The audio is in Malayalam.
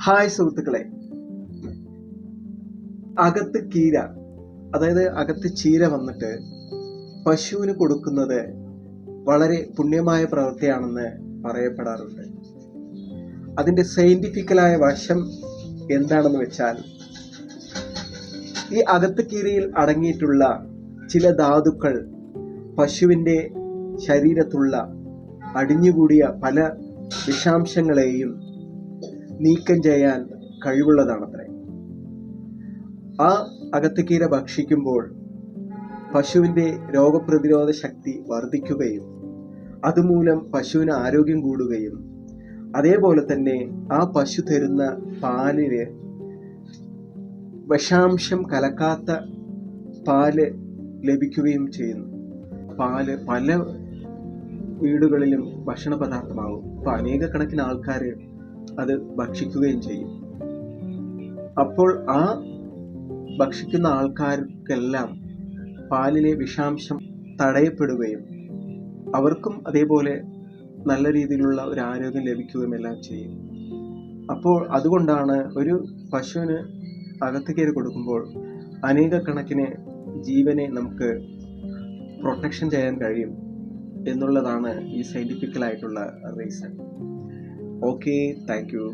ഹായ് സുഹൃത്തുക്കളെ, അകത്ത് കീര, അതായത് അകത്ത് ചീര വന്നിട്ട് പശുവിന് കൊടുക്കുന്നത് വളരെ പുണ്യമായ പ്രവൃത്തിയാണെന്ന് പറയപ്പെടാറുണ്ട്. അതിൻ്റെ സയന്റിഫിക്കലായ വശം എന്താണെന്ന് വെച്ചാൽ, ഈ അകത്ത് കീരയിൽ അടങ്ങിയിട്ടുള്ള ചില ധാതുക്കൾ പശുവിൻ്റെ ശരീരത്തുള്ള അടിഞ്ഞുകൂടിയ പല വിഷാംശങ്ങളെയും നീക്കം ചെയ്യാൻ കഴിവുള്ളതാണത്രേ. ആ അകത്തുകീര ഭക്ഷിക്കുമ്പോൾ പശുവിൻ്റെ രോഗപ്രതിരോധ ശക്തി വർദ്ധിക്കുകയും അതുമൂലം പശുവിന് ആരോഗ്യം കൂടുകയും അതേപോലെ തന്നെ ആ പശു തരുന്ന പാലിന് വിഷാംശം കലക്കാത്ത പാല് ലഭിക്കുകയും ചെയ്യുന്നു. പാല് പല വീടുകളിലും ഭക്ഷണ പദാർത്ഥമാകും. അപ്പോൾ അനേക കണക്കിന് ആൾക്കാർ അത് ഭക്ഷിക്കുകയും ചെയ്യും. അപ്പോൾ ആ ഭക്ഷിക്കുന്ന ആൾക്കാർക്കെല്ലാം പാലിലെ വിഷാംശം തടയപ്പെടുകയും അവർക്കും അതേപോലെ നല്ല രീതിയിലുള്ള ഒരു ആരോഗ്യം ലഭിക്കുകയും എല്ലാം ചെയ്യും. അപ്പോൾ അതുകൊണ്ടാണ് ഒരു പശുവിന് അകത്തുകീര കൊടുക്കുമ്പോൾ അനേക കണക്കിന് ജീവനെ നമുക്ക് പ്രൊട്ടക്ഷൻ ചെയ്യാൻ കഴിയും എന്നുള്ളതാണ് ഈ സയന്റിഫിക്കലായിട്ടുള്ള റീസൺ. Okay, thank you.